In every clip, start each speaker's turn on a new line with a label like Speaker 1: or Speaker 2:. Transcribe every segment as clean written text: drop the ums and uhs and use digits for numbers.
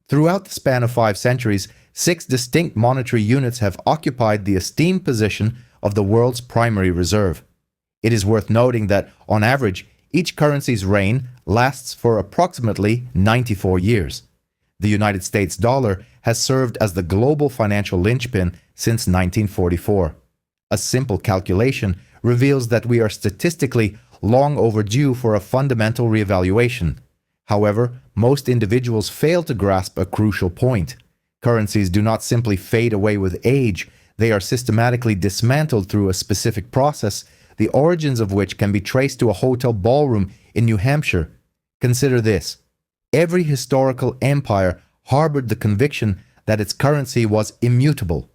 Speaker 1: Throughout the span of 5 centuries, 6 distinct monetary units have occupied the esteemed position of the world's primary reserve. It is worth noting that, on average, each currency's reign lasts for approximately 94 years. The United States dollar has served as the global financial linchpin since 1944. A simple calculation reveals that we are statistically long overdue for a fundamental reevaluation. However, most individuals fail to grasp a crucial point. Currencies do not simply fade away with age, they are systematically dismantled through a specific process, the origins of which can be traced to a hotel ballroom in New Hampshire. Consider this. Every historical empire harbored the conviction that its currency was immutable.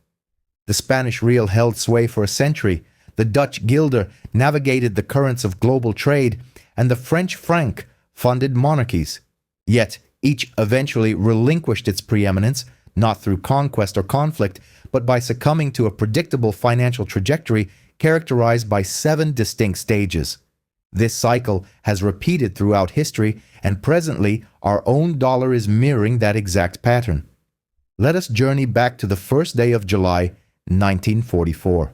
Speaker 1: The Spanish real held sway for a century, the Dutch guilder navigated the currents of global trade, and the French franc funded monarchies. Yet, each eventually relinquished its preeminence, not through conquest or conflict, but by succumbing to a predictable financial trajectory characterized by 7 distinct stages. This cycle has repeated throughout history, and presently our own dollar is mirroring that exact pattern. Let us journey back to the first day of July, 1944.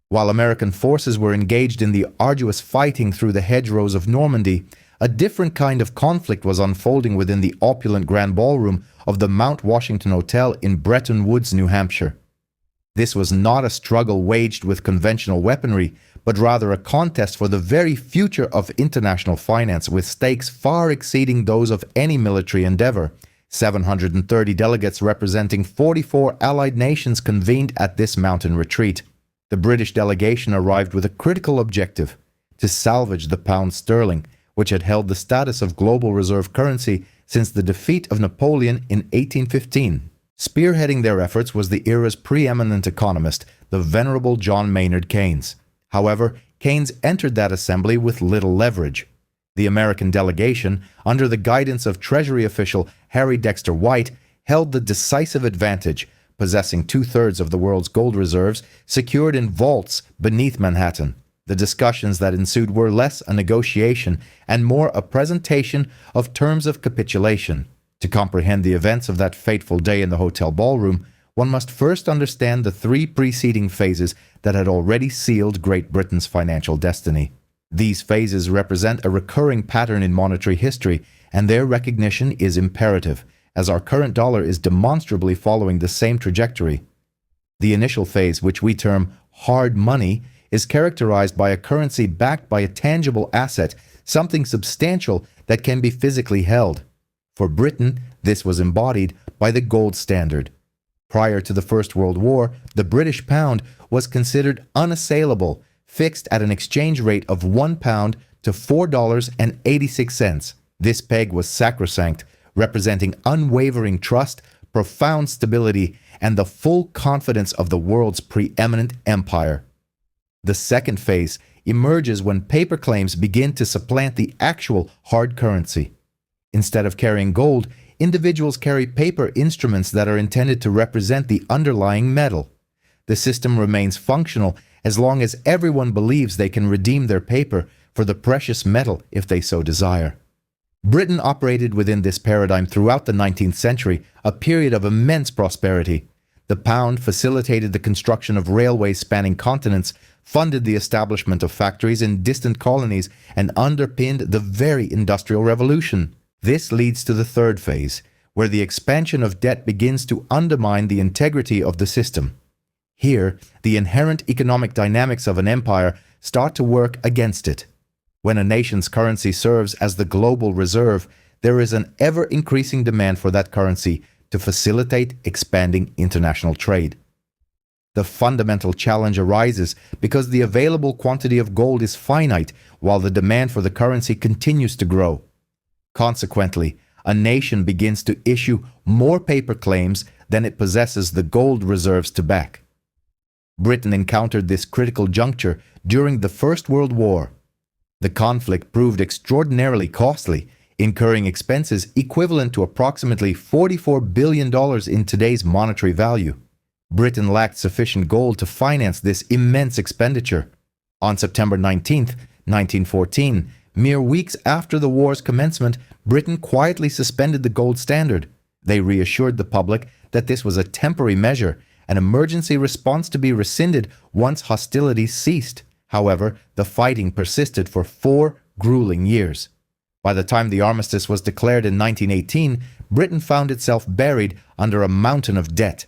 Speaker 1: While American forces were engaged in the arduous fighting through the hedgerows of Normandy, a different kind of conflict was unfolding within the opulent Grand Ballroom of the Mount Washington Hotel in Bretton Woods, New Hampshire. This was not a struggle waged with conventional weaponry, but rather a contest for the very future of international finance, with stakes far exceeding those of any military endeavor. 730 delegates representing 44 allied nations convened at this mountain retreat. The British delegation arrived with a critical objective: to salvage the pound sterling, which had held the status of global reserve currency since the defeat of Napoleon in 1815. Spearheading their efforts was the era's preeminent economist, the venerable John Maynard Keynes. However, Keynes entered that assembly with little leverage. The American delegation, under the guidance of Treasury official Harry Dexter White, held the decisive advantage, possessing 2/3 of the world's gold reserves secured in vaults beneath Manhattan. The discussions that ensued were less a negotiation and more a presentation of terms of capitulation. To comprehend the events of that fateful day in the hotel ballroom, one must first understand the 3 preceding phases that had already sealed Great Britain's financial destiny. These phases represent a recurring pattern in monetary history, and their recognition is imperative, as our current dollar is demonstrably following the same trajectory. The initial phase, which we term hard money, is characterized by a currency backed by a tangible asset, something substantial that can be physically held. For Britain, this was embodied by the gold standard. Prior to the First World War, the British pound was considered unassailable, fixed at an exchange rate of £1 to $4.86. This peg was sacrosanct, representing unwavering trust, profound stability, and the full confidence of the world's preeminent empire. The second phase emerges when paper claims begin to supplant the actual hard currency. Instead of carrying gold, individuals carry paper instruments that are intended to represent the underlying metal. The system remains functional as long as everyone believes they can redeem their paper for the precious metal if they so desire. Britain operated within this paradigm throughout the 19th century, a period of immense prosperity. The pound facilitated the construction of railways spanning continents, funded the establishment of factories in distant colonies, and underpinned the very industrial revolution. This leads to the third phase, where the expansion of debt begins to undermine the integrity of the system. Here, the inherent economic dynamics of an empire start to work against it. When a nation's currency serves as the global reserve, there is an ever-increasing demand for that currency to facilitate expanding international trade. The fundamental challenge arises because the available quantity of gold is finite while the demand for the currency continues to grow. Consequently, a nation begins to issue more paper claims than it possesses the gold reserves to back. Britain encountered this critical juncture during the First World War. The conflict proved extraordinarily costly, incurring expenses equivalent to approximately $44 billion in today's monetary value. Britain lacked sufficient gold to finance this immense expenditure. On September 19, 1914, mere weeks after the war's commencement, Britain quietly suspended the gold standard. They reassured the public that this was a temporary measure, an emergency response to be rescinded once hostilities ceased. However, the fighting persisted for 4 grueling years. By the time the armistice was declared in 1918, Britain found itself buried under a mountain of debt.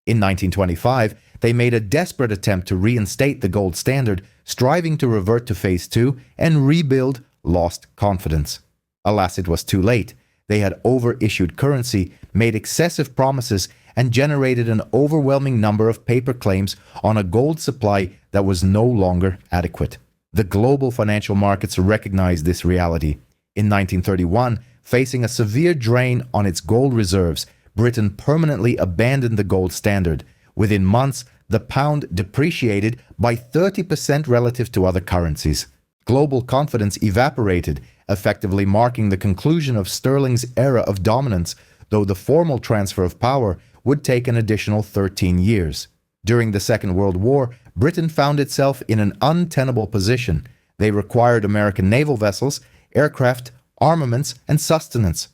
Speaker 1: In 1925, they made a desperate attempt to reinstate the gold standard, striving to revert to Phase 2 and rebuild lost confidence. Alas, it was too late. They had over-issued currency, made excessive promises, and generated an overwhelming number of paper claims on a gold supply that was no longer adequate. The global financial markets recognized this reality. In 1931, facing a severe drain on its gold reserves, Britain permanently abandoned the gold standard. Within months, the pound depreciated by 30% relative to other currencies. Global confidence evaporated, effectively marking the conclusion of sterling's era of dominance, though the formal transfer of power would take an additional 13 years. During the Second World War, Britain found itself in an untenable position. They required American naval vessels, aircraft, armaments, and sustenance.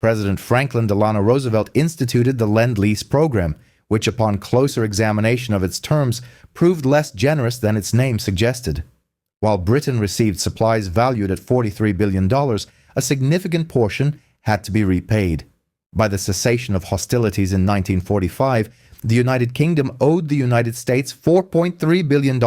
Speaker 1: President Franklin Delano Roosevelt instituted the Lend-Lease program, which upon closer examination of its terms proved less generous than its name suggested. While Britain received supplies valued at $43 billion, a significant portion had to be repaid. By the cessation of hostilities in 1945, the United Kingdom owed the United States $4.3 billion.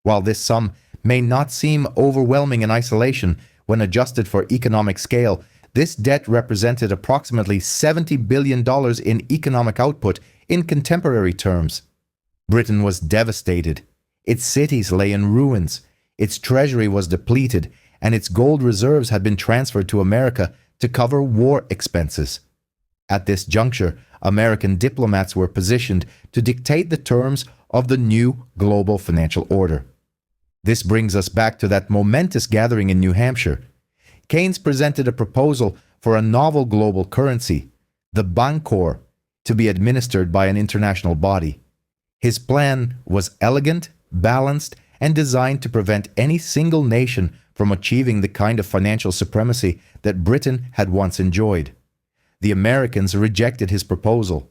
Speaker 1: While this sum may not seem overwhelming in isolation, when adjusted for economic scale, this debt represented approximately $70 billion in economic output in contemporary terms. Britain was devastated. Its cities lay in ruins. Its treasury was depleted, and its gold reserves had been transferred to America to cover war expenses. At this juncture, American diplomats were positioned to dictate the terms of the new global financial order. This brings us back to that momentous gathering in New Hampshire. Keynes presented a proposal for a novel global currency, the Bancor, to be administered by an international body. His plan was elegant, balanced, and designed to prevent any single nation from achieving the kind of financial supremacy that Britain had once enjoyed. The Americans rejected his proposal.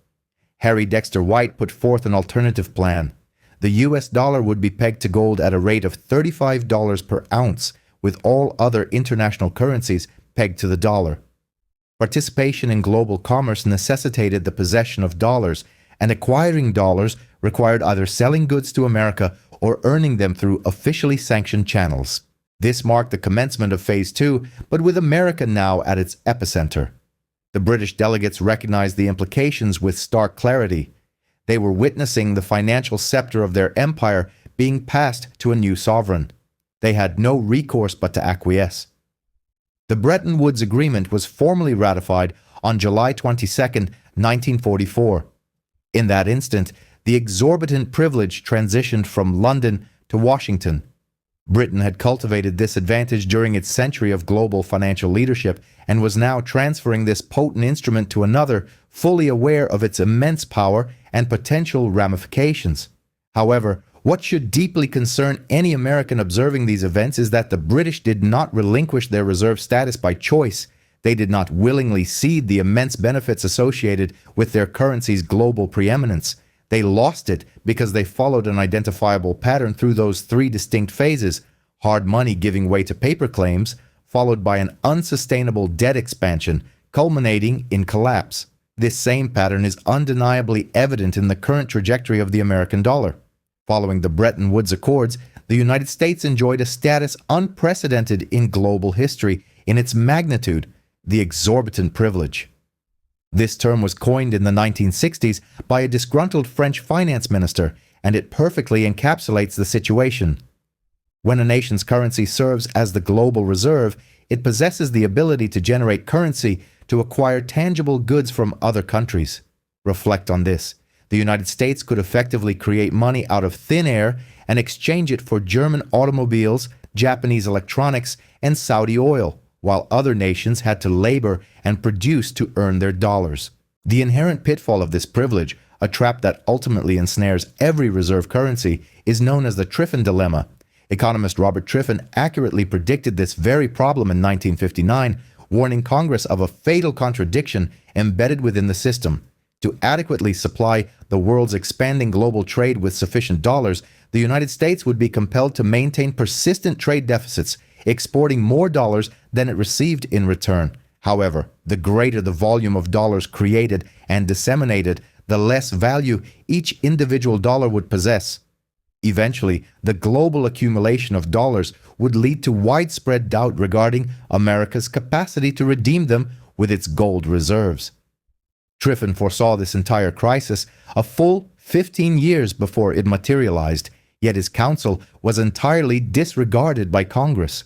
Speaker 1: Harry Dexter White put forth an alternative plan. The US dollar would be pegged to gold at a rate of $35 per ounce, with all other international currencies pegged to the dollar. Participation in global commerce necessitated the possession of dollars, and acquiring dollars required either selling goods to America or earning them through officially sanctioned channels. This marked the commencement of Phase 2, but with America now at its epicenter. The British delegates recognized the implications with stark clarity. They were witnessing the financial scepter of their empire being passed to a new sovereign. They had no recourse but to acquiesce. The Bretton Woods Agreement was formally ratified on July 22, 1944. In that instant, the exorbitant privilege transitioned from London to Washington. Britain had cultivated this advantage during its century of global financial leadership and was now transferring this potent instrument to another, fully aware of its immense power and potential ramifications. However, what should deeply concern any American observing these events is that the British did not relinquish their reserve status by choice. They did not willingly cede the immense benefits associated with their currency's global preeminence. They lost it because they followed an identifiable pattern through those 3 distinct phases: hard money giving way to paper claims, followed by an unsustainable debt expansion, culminating in collapse. This same pattern is undeniably evident in the current trajectory of the American dollar. Following the Bretton Woods Accords, the United States enjoyed a status unprecedented in global history in its magnitude, the exorbitant privilege. This term was coined in the 1960s by a disgruntled French finance minister, and it perfectly encapsulates the situation. When a nation's currency serves as the global reserve, it possesses the ability to generate currency to acquire tangible goods from other countries. Reflect on this. The United States could effectively create money out of thin air and exchange it for German automobiles, Japanese electronics, and Saudi oil, while other nations had to labor and produce to earn their dollars. The inherent pitfall of this privilege, a trap that ultimately ensnares every reserve currency, is known as the Triffin dilemma. Economist Robert Triffin accurately predicted this very problem in 1959 warning Congress of a fatal contradiction embedded within the system. To adequately supply the world's expanding global trade with sufficient dollars, the United States would be compelled to maintain persistent trade deficits, exporting more dollars than it received in return. However, the greater the volume of dollars created and disseminated, the less value each individual dollar would possess. Eventually, the global accumulation of dollars would lead to widespread doubt regarding America's capacity to redeem them with its gold reserves. Triffin foresaw this entire crisis a full 15 years before it materialized, yet his counsel was entirely disregarded by Congress.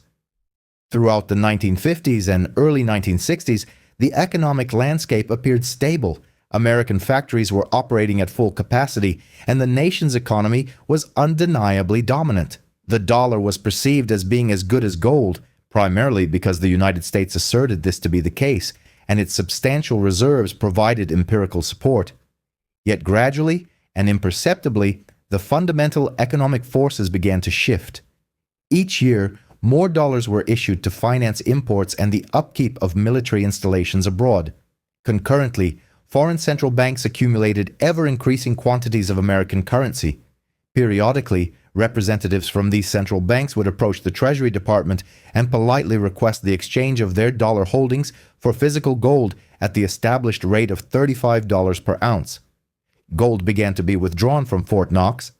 Speaker 1: Throughout the 1950s and early 1960s, the economic landscape appeared stable. American factories were operating at full capacity, and the nation's economy was undeniably dominant. The dollar was perceived as being as good as gold, primarily because the United States asserted this to be the case, and its substantial reserves provided empirical support. Yet gradually and imperceptibly, the fundamental economic forces began to shift. Each year, more dollars were issued to finance imports and the upkeep of military installations abroad. Concurrently, foreign central banks accumulated ever-increasing quantities of American currency. Periodically, representatives from these central banks would approach the Treasury Department and politely request the exchange of their dollar holdings for physical gold at the established rate of $35 per ounce. Gold began to be withdrawn from Fort Knox.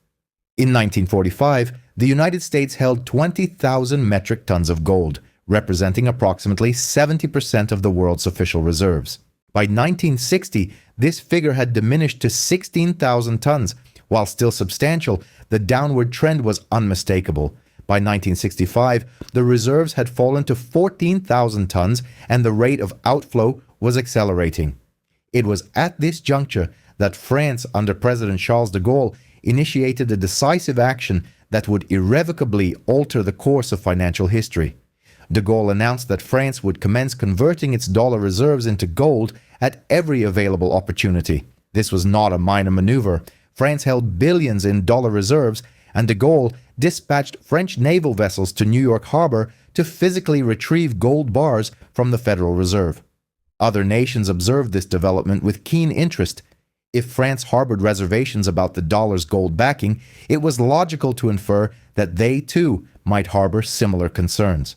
Speaker 1: In 1945, the United States held 20,000 metric tons of gold, representing approximately 70% of the world's official reserves. By 1960, this figure had diminished to 16,000 tons. While still substantial, the downward trend was unmistakable. By 1965, the reserves had fallen to 14,000 tons, and the rate of outflow was accelerating. It was at this juncture that France, under President Charles de Gaulle, initiated a decisive action that would irrevocably alter the course of financial history. De Gaulle announced that France would commence converting its dollar reserves into gold at every available opportunity. This was not a minor maneuver. France held billions in dollar reserves, and de Gaulle dispatched French naval vessels to New York Harbor to physically retrieve gold bars from the Federal Reserve. Other nations observed this development with keen interest. If France harbored reservations about the dollar's gold backing, it was logical to infer that they too might harbor similar concerns.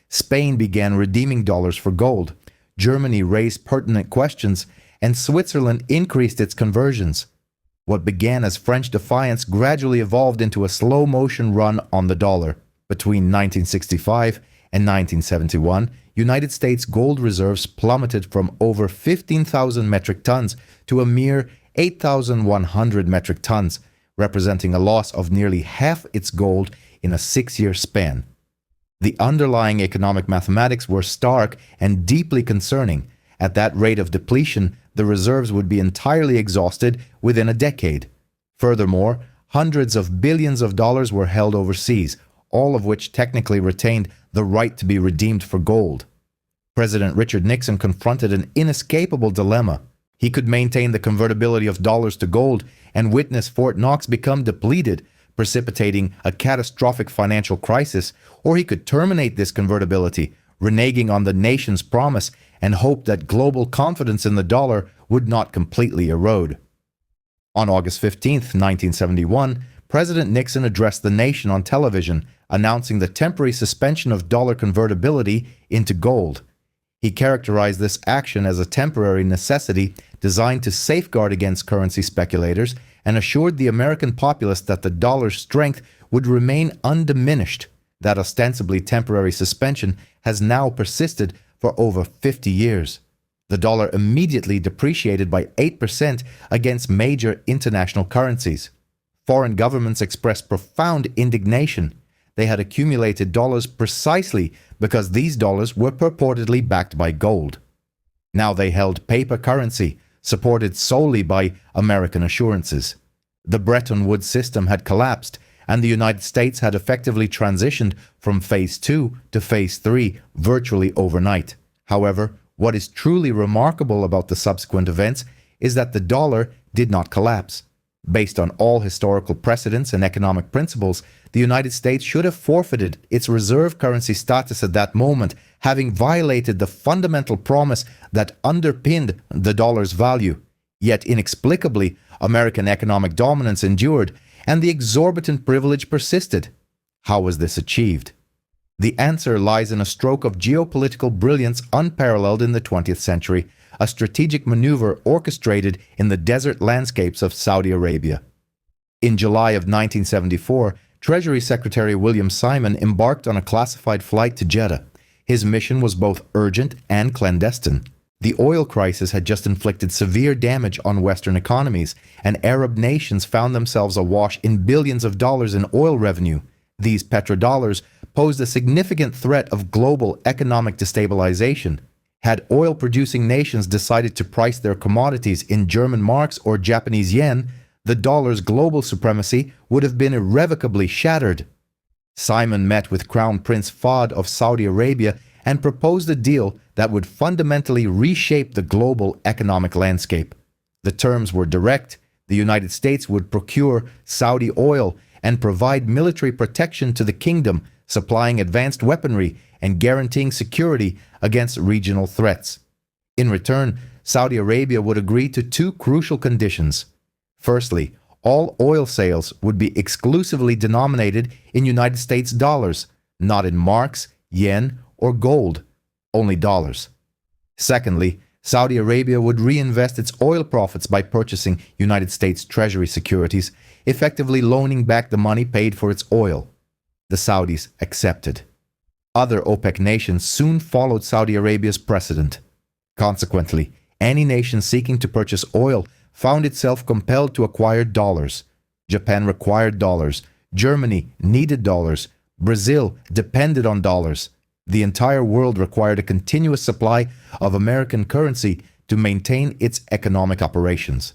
Speaker 1: Spain began redeeming dollars for gold. Germany raised pertinent questions, and Switzerland increased its conversions. What began as French defiance gradually evolved into a slow-motion run on the dollar. Between 1965 and 1971, United States gold reserves plummeted from over 15,000 metric tons to a mere 8,100 metric tons, representing a loss of nearly half its gold in a 6-year span. The underlying economic mathematics were stark and deeply concerning. At that rate of depletion, the reserves would be entirely exhausted within a decade. Furthermore, hundreds of billions of dollars were held overseas, all of which technically retained the right to be redeemed for gold. President Richard Nixon confronted an inescapable dilemma. He could maintain the convertibility of dollars to gold and witness Fort Knox become depleted, precipitating a catastrophic financial crisis, or he could terminate this convertibility, reneging on the nation's promise and hope that global confidence in the dollar would not completely erode. On August 15, 1971, President Nixon addressed the nation on television, announcing the temporary suspension of dollar convertibility into gold. He characterized this action as a temporary necessity designed to safeguard against currency speculators and assured the American populace that the dollar's strength would remain undiminished. That ostensibly temporary suspension has now persisted for over 50 years. The dollar immediately depreciated by 8% against major international currencies. Foreign governments expressed profound indignation. They had accumulated dollars precisely because these dollars were purportedly backed by gold. Now they held paper currency, supported solely by American assurances. The Bretton Woods system had collapsed, and the United States had effectively transitioned from Phase 2 to Phase 3 virtually overnight. However, what is truly remarkable about the subsequent events is that the dollar did not collapse. Based on all historical precedents and economic principles, the United States should have forfeited its reserve currency status at that moment having violated the fundamental promise that underpinned the dollar's value. Yet inexplicably, American economic dominance endured and the exorbitant privilege persisted. How was this achieved? The answer lies in a stroke of geopolitical brilliance unparalleled in the 20th century, a strategic maneuver orchestrated in the desert landscapes of Saudi Arabia. In July of 1974, Treasury Secretary William Simon embarked on a classified flight to Jeddah. His mission was both urgent and clandestine. The oil crisis had just inflicted severe damage on Western economies, and Arab nations found themselves awash in billions of dollars in oil revenue. These petrodollars posed a significant threat of global economic destabilization. Had oil-producing nations decided to price their commodities in German marks or Japanese yen, the dollar's global supremacy would have been irrevocably shattered. Simon met with Crown Prince Fahd of Saudi Arabia and proposed a deal that would fundamentally reshape the global economic landscape. The terms were direct. The United States would procure Saudi oil and provide military protection to the kingdom, supplying advanced weaponry and guaranteeing security against regional threats. In return, Saudi Arabia would agree to two crucial conditions. Firstly, all oil sales would be exclusively denominated in United States dollars, not in marks, yen, or gold, only dollars. Secondly, Saudi Arabia would reinvest its oil profits by purchasing United States Treasury securities, effectively loaning back the money paid for its oil. The Saudis accepted. Other OPEC nations soon followed Saudi Arabia's precedent. Consequently, any nation seeking to purchase oil found itself compelled to acquire dollars. Japan required dollars. Germany needed dollars. Brazil depended on dollars. The entire world required a continuous supply of American currency to maintain its economic operations.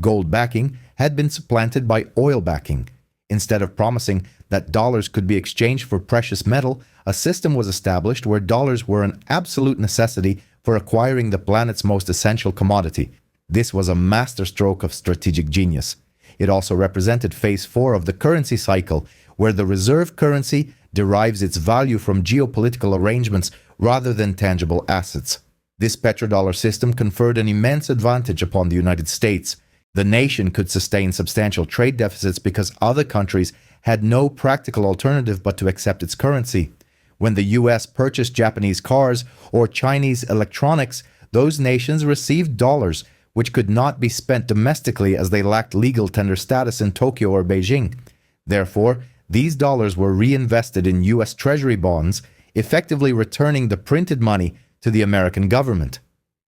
Speaker 1: Gold backing had been supplanted by oil backing. Instead of promising that dollars could be exchanged for precious metal, a system was established where dollars were an absolute necessity for acquiring the planet's most essential commodity. This was a masterstroke of strategic genius. It also represented phase 4 of the currency cycle, where the reserve currency derives its value from geopolitical arrangements rather than tangible assets. This petrodollar system conferred an immense advantage upon the United States. The nation could sustain substantial trade deficits because other countries had no practical alternative but to accept its currency. When the US purchased Japanese cars or Chinese electronics, those nations received dollars, which could not be spent domestically as they lacked legal tender status in Tokyo or Beijing. Therefore, these dollars were reinvested in US Treasury bonds, effectively returning the printed money to the American government.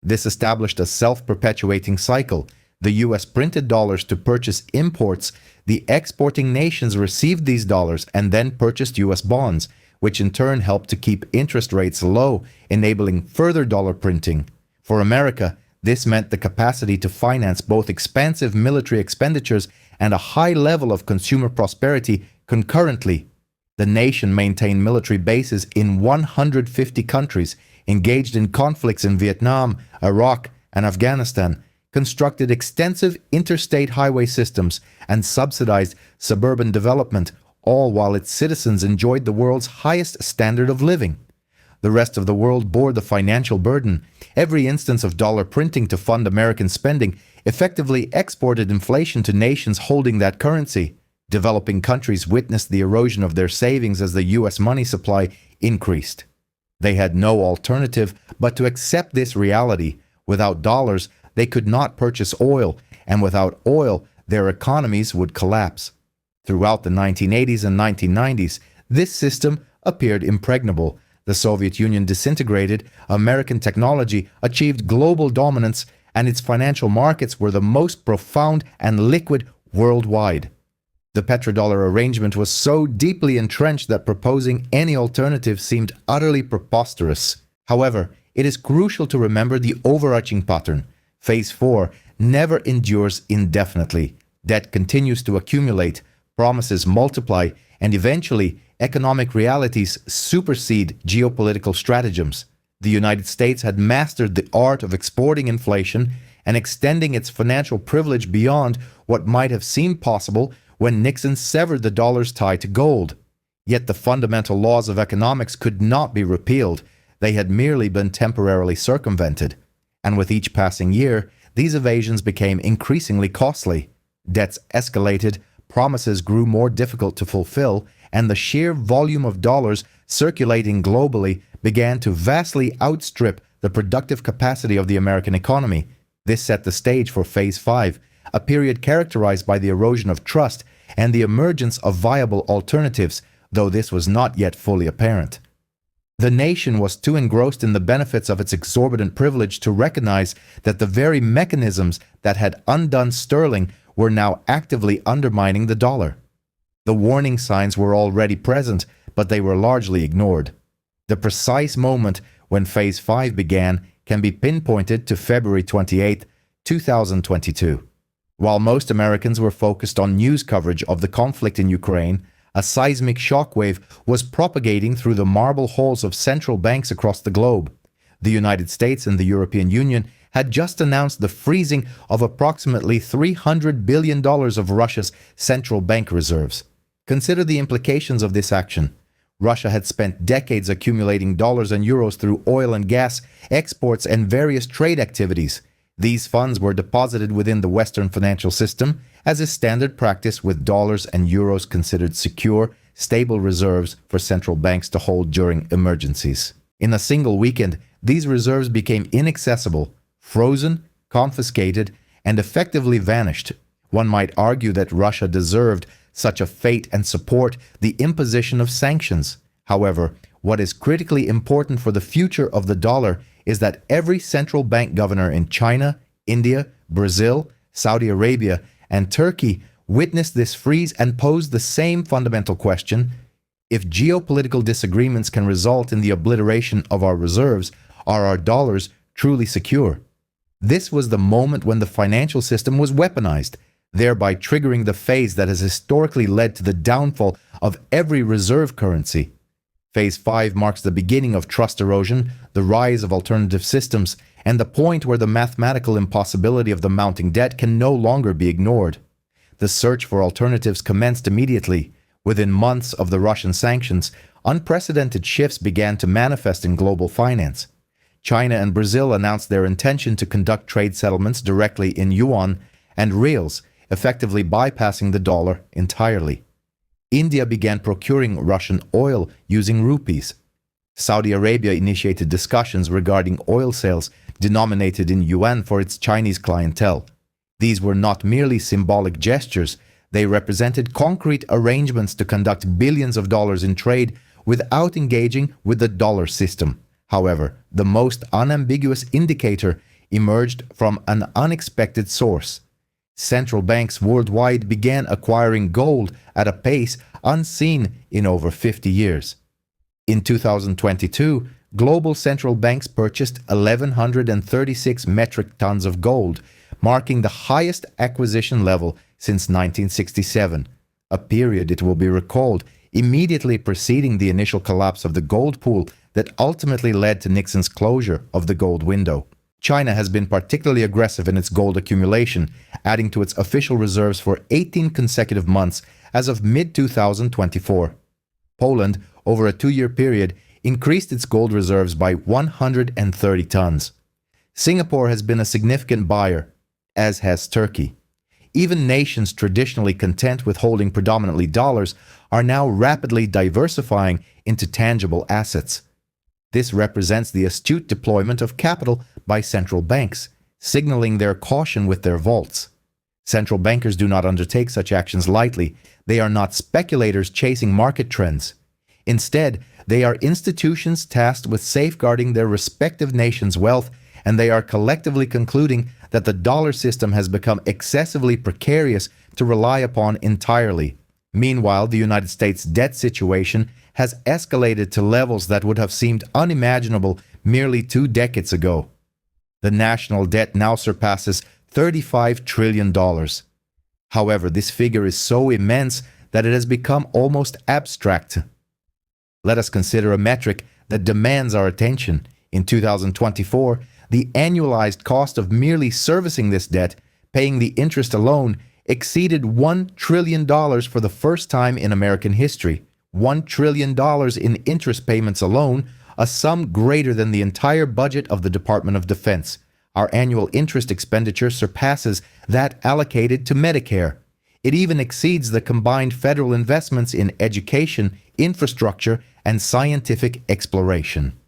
Speaker 1: This established a self-perpetuating cycle. The US printed dollars to purchase imports. The exporting nations received these dollars and then purchased US bonds, which in turn helped to keep interest rates low, enabling further dollar printing. For America, this meant the capacity to finance both expansive military expenditures and a high level of consumer prosperity concurrently. The nation maintained military bases in 150 countries, engaged in conflicts in Vietnam, Iraq, and Afghanistan, constructed extensive interstate highway systems, and subsidized suburban development, all while its citizens enjoyed the world's highest standard of living. The rest of the world bore the financial burden. Every instance of dollar printing to fund American spending effectively exported inflation to nations holding that currency. Developing countries witnessed the erosion of their savings as the US money supply increased. They had no alternative but to accept this reality. Without dollars, they could not purchase oil, and without oil, their economies would collapse. Throughout the 1980s and 1990s, this system appeared impregnable. The Soviet Union disintegrated, American technology achieved global dominance, and its financial markets were the most profound and liquid worldwide. The petrodollar arrangement was so deeply entrenched that proposing any alternative seemed utterly preposterous. However, it is crucial to remember the overarching pattern. Phase 4 never endures indefinitely. Debt continues to accumulate, promises multiply, and eventually, economic realities supersede geopolitical stratagems. The United States had mastered the art of exporting inflation and extending its financial privilege beyond what might have seemed possible when Nixon severed the dollar's tie to gold. Yet the fundamental laws of economics could not be repealed. They had merely been temporarily circumvented. And with each passing year, these evasions became increasingly costly. Debts escalated, promises grew more difficult to fulfill, and the sheer volume of dollars circulating globally began to vastly outstrip the productive capacity of the American economy. This set the stage for Phase 5, a period characterized by the erosion of trust and the emergence of viable alternatives, though this was not yet fully apparent. The nation was too engrossed in the benefits of its exorbitant privilege to recognize that the very mechanisms that had undone sterling were now actively undermining the dollar. The warning signs were already present, but they were largely ignored. The precise moment when Phase 5 began can be pinpointed to February 28, 2022. While most Americans were focused on news coverage of the conflict in Ukraine, a seismic shockwave was propagating through the marble halls of central banks across the globe. The United States and the European Union had just announced the freezing of approximately $300 billion of Russia's central bank reserves. Consider the implications of this action. Russia had spent decades accumulating dollars and euros through oil and gas exports and various trade activities. These funds were deposited within the Western financial system, as is standard practice, with dollars and euros considered secure, stable reserves for central banks to hold during emergencies. In a single weekend, these reserves became inaccessible, frozen, confiscated, and effectively vanished. One might argue that Russia deserved such a fate and support the imposition of sanctions. However, what is critically important for the future of the dollar is that every central bank governor in China, India, Brazil, Saudi Arabia, and Turkey witnessed this freeze and posed the same fundamental question: if geopolitical disagreements can result in the obliteration of our reserves, are our dollars truly secure? This was the moment when the financial system was weaponized, thereby triggering the phase that has historically led to the downfall of every reserve currency. Phase 5 marks the beginning of trust erosion, the rise of alternative systems, and the point where the mathematical impossibility of the mounting debt can no longer be ignored. The search for alternatives commenced immediately. Within months of the Russian sanctions, unprecedented shifts began to manifest in global finance. China and Brazil announced their intention to conduct trade settlements directly in yuan and reals, effectively bypassing the dollar entirely. India began procuring Russian oil using rupees. Saudi Arabia initiated discussions regarding oil sales denominated in yuan for its Chinese clientele. These were not merely symbolic gestures, they represented concrete arrangements to conduct billions of dollars in trade without engaging with the dollar system. However, the most unambiguous indicator emerged from an unexpected source. Central banks worldwide began acquiring gold at a pace unseen in over 50 years. In 2022, global central banks purchased 1,136 metric tons of gold, marking the highest acquisition level since 1967, a period, it will be recalled, immediately preceding the initial collapse of the gold pool that ultimately led to Nixon's closure of the gold window. China has been particularly aggressive in its gold accumulation, adding to its official reserves for 18 consecutive months as of mid-2024. Poland, over a 2-year period, increased its gold reserves by 130 tons. Singapore has been a significant buyer, as has Turkey. Even nations traditionally content with holding predominantly dollars are now rapidly diversifying into tangible assets. This represents the astute deployment of capital by central banks, signaling their caution with their vaults. Central bankers do not undertake such actions lightly. They are not speculators chasing market trends. Instead, they are institutions tasked with safeguarding their respective nations' wealth, and they are collectively concluding that the dollar system has become excessively precarious to rely upon entirely. Meanwhile, the United States debt situation has escalated to levels that would have seemed unimaginable merely 2 decades ago. The national debt now surpasses $35 trillion. However, this figure is so immense that it has become almost abstract. Let us consider a metric that demands our attention. In 2024, the annualized cost of merely servicing this debt, paying the interest alone, exceeded $1 trillion for the first time in American history. $1 trillion in interest payments alone, a sum greater than the entire budget of the Department of Defense. Our annual interest expenditure surpasses that allocated to Medicare. It even exceeds the combined federal investments in education, infrastructure, and scientific exploration.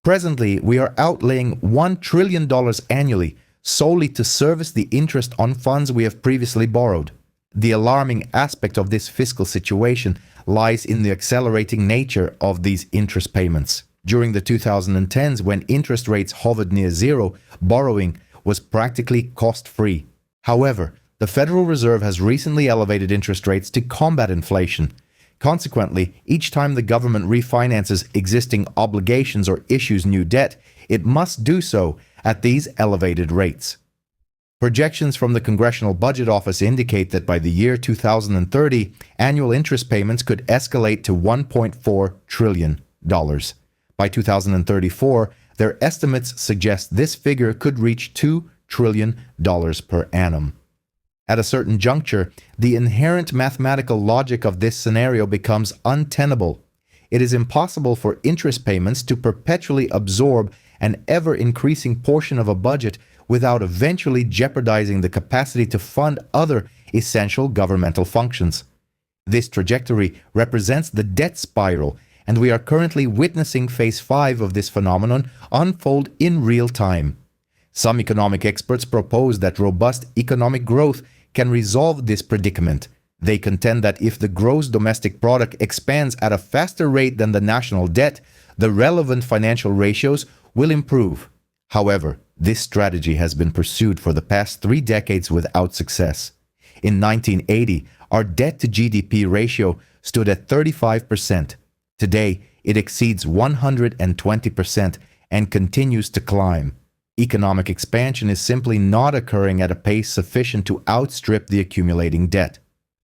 Speaker 1: Presently, we are outlaying $1 trillion annually solely to service the interest on funds we have previously borrowed. The alarming aspect of this fiscal situation lies in the accelerating nature of these interest payments. During the 2010s, when interest rates hovered near zero, borrowing was practically cost-free. However, the Federal Reserve has recently elevated interest rates to combat inflation. Consequently, each time the government refinances existing obligations or issues new debt, it must do so at these elevated rates. Projections from the Congressional Budget Office indicate that by the year 2030, annual interest payments could escalate to $1.4 trillion. By 2034, their estimates suggest this figure could reach $2 trillion per annum. At a certain juncture, the inherent mathematical logic of this scenario becomes untenable. It is impossible for interest payments to perpetually absorb an ever-increasing portion of a budget without eventually jeopardizing the capacity to fund other essential governmental functions. This trajectory represents the debt spiral, and we are currently witnessing phase 5 of this phenomenon unfold in real time. Some economic experts propose that robust economic growth can resolve this predicament. They contend that if the gross domestic product expands at a faster rate than the national debt, the relevant financial ratios will improve. However, this strategy has been pursued for the past 3 decades without success. In 1980, our debt-to-GDP ratio stood at 35%. Today, it exceeds 120% and continues to climb. Economic expansion is simply not occurring at a pace sufficient to outstrip the accumulating debt.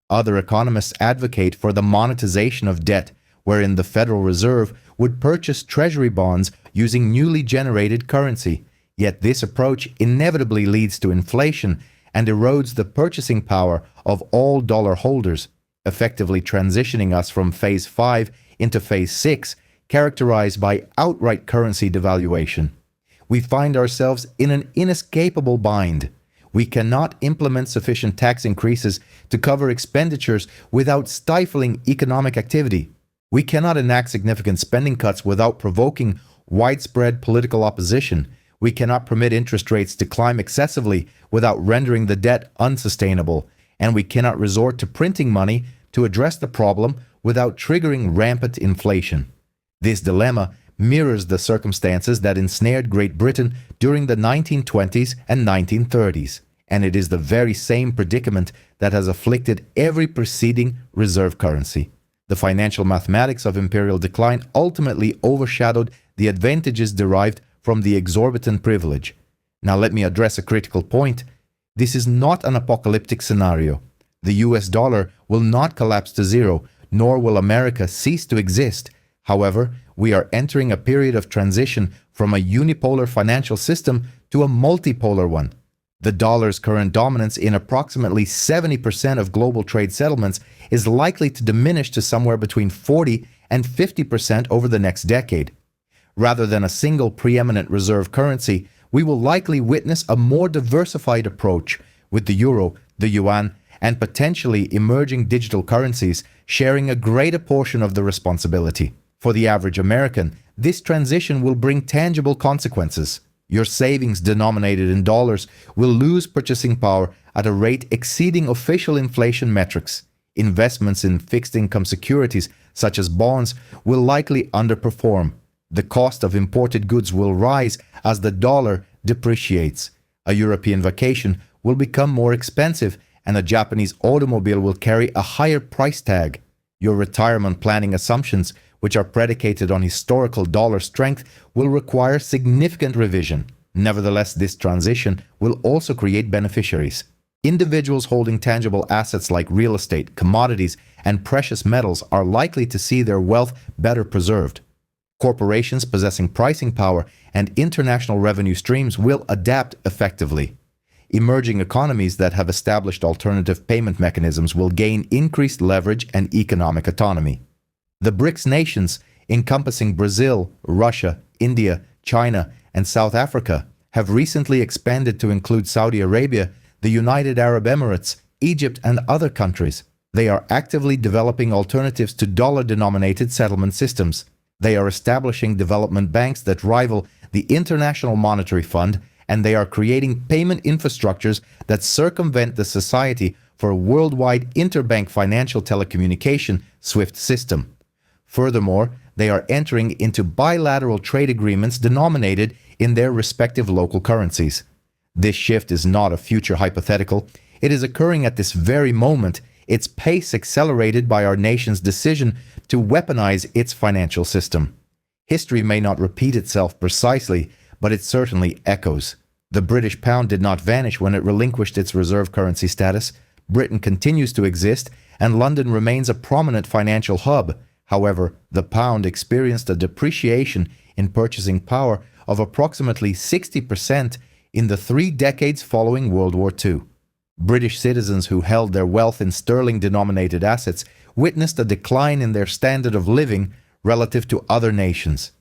Speaker 1: Other economists advocate for the monetization of debt, wherein the Federal Reserve would purchase treasury bonds using newly generated currency. Yet this approach inevitably leads to inflation and erodes the purchasing power of all dollar holders, effectively transitioning us from phase 5 into phase 6, characterized by outright currency devaluation. We find ourselves in an inescapable bind. We cannot implement sufficient tax increases to cover expenditures without stifling economic activity. We cannot enact significant spending cuts without provoking widespread political opposition. We cannot permit interest rates to climb excessively without rendering the debt unsustainable. And we cannot resort to printing money to address the problem without triggering rampant inflation. This dilemma mirrors the circumstances that ensnared Great Britain during the 1920s and 1930s, and it is the very same predicament that has afflicted every preceding reserve currency. The financial mathematics of imperial decline ultimately overshadowed the advantages derived from the exorbitant privilege. Now let me address a critical point. This is not an apocalyptic scenario. The US dollar will not collapse to zero, nor will America cease to exist. However, we are entering a period of transition from a unipolar financial system to a multipolar one. The dollar's current dominance in approximately 70% of global trade settlements is likely to diminish to somewhere between 40 and 50% over the next decade. Rather than a single preeminent reserve currency, we will likely witness a more diversified approach, with the euro, the yuan, and potentially emerging digital currencies sharing a greater portion of the responsibility. For the average American, this transition will bring tangible consequences. Your savings denominated in dollars will lose purchasing power at a rate exceeding official inflation metrics. Investments in fixed income securities, such as bonds, will likely underperform. The cost of imported goods will rise as the dollar depreciates. A European vacation will become more expensive, and a Japanese automobile will carry a higher price tag. Your retirement planning assumptions, which are predicated on historical dollar strength, will require significant revision. Nevertheless, this transition will also create beneficiaries. Individuals holding tangible assets like real estate, commodities, and precious metals are likely to see their wealth better preserved. Corporations possessing pricing power and international revenue streams will adapt effectively. Emerging economies that have established alternative payment mechanisms will gain increased leverage and economic autonomy. The BRICS nations, encompassing Brazil, Russia, India, China, and South Africa, have recently expanded to include Saudi Arabia, the United Arab Emirates, Egypt, and other countries. They are actively developing alternatives to dollar-denominated settlement systems. They are establishing development banks that rival the International Monetary Fund, and they are creating payment infrastructures that circumvent the Society for a Worldwide Interbank Financial Telecommunication (SWIFT) system. Furthermore, they are entering into bilateral trade agreements denominated in their respective local currencies. This shift is not a future hypothetical. It is occurring at this very moment, its pace accelerated by our nation's decision to weaponize its financial system. History may not repeat itself precisely, but it certainly echoes. The British pound did not vanish when it relinquished its reserve currency status. Britain continues to exist, and London remains a prominent financial hub. However, the pound experienced a depreciation in purchasing power of approximately 60% in the 3 decades following World War II. British citizens who held their wealth in sterling-denominated assets witnessed a decline in their standard of living relative to other nations.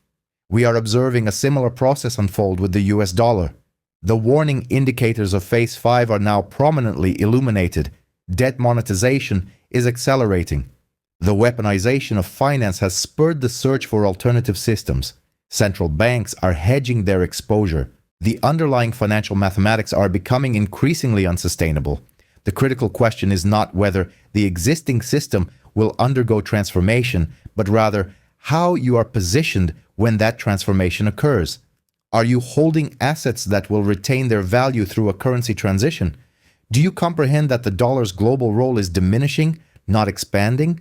Speaker 1: We are observing a similar process unfold with the US dollar. The warning indicators of Phase 5 are now prominently illuminated. Debt monetization is accelerating. The weaponization of finance has spurred the search for alternative systems. Central banks are hedging their exposure. The underlying financial mathematics are becoming increasingly unsustainable. The critical question is not whether the existing system will undergo transformation, but rather how you are positioned when that transformation occurs. Are you holding assets that will retain their value through a currency transition? Do you comprehend that the dollar's global role is diminishing, not expanding?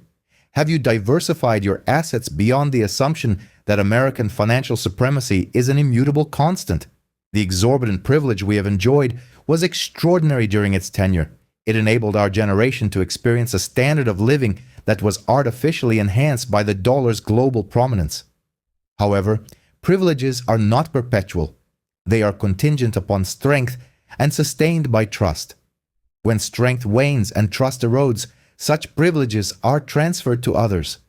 Speaker 1: Have you diversified your assets beyond the assumption that American financial supremacy is an immutable constant? The exorbitant privilege we have enjoyed was extraordinary during its tenure. It enabled our generation to experience a standard of living that was artificially enhanced by the dollar's global prominence. However, privileges are not perpetual. They are contingent upon strength and sustained by trust. When strength wanes and trust erodes, such privileges are transferred to others.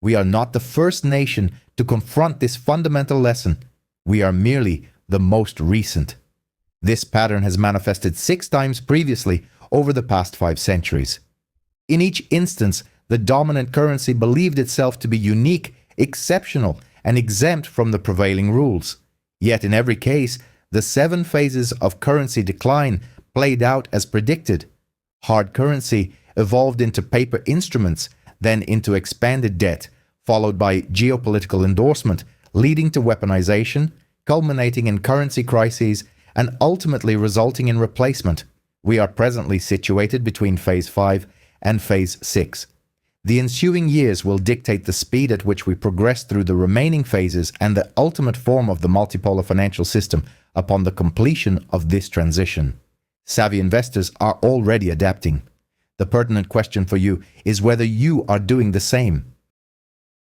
Speaker 1: We are not the first nation to confront this fundamental lesson. We are merely the most recent. This pattern has manifested 6 times previously over the past 5 centuries. In each instance, the dominant currency believed itself to be unique, exceptional, and exempt from the prevailing rules. Yet in every case, the 7 phases of currency decline played out as predicted. Hard currency evolved into paper instruments, then into expanded debt, followed by geopolitical endorsement, leading to weaponization, culminating in currency crises, and ultimately resulting in replacement. We are presently situated between Phase 5 and Phase 6. The ensuing years will dictate the speed at which we progress through the remaining phases and the ultimate form of the multipolar financial system upon the completion of this transition. Savvy investors are already adapting. The pertinent question for you is whether you are doing the same.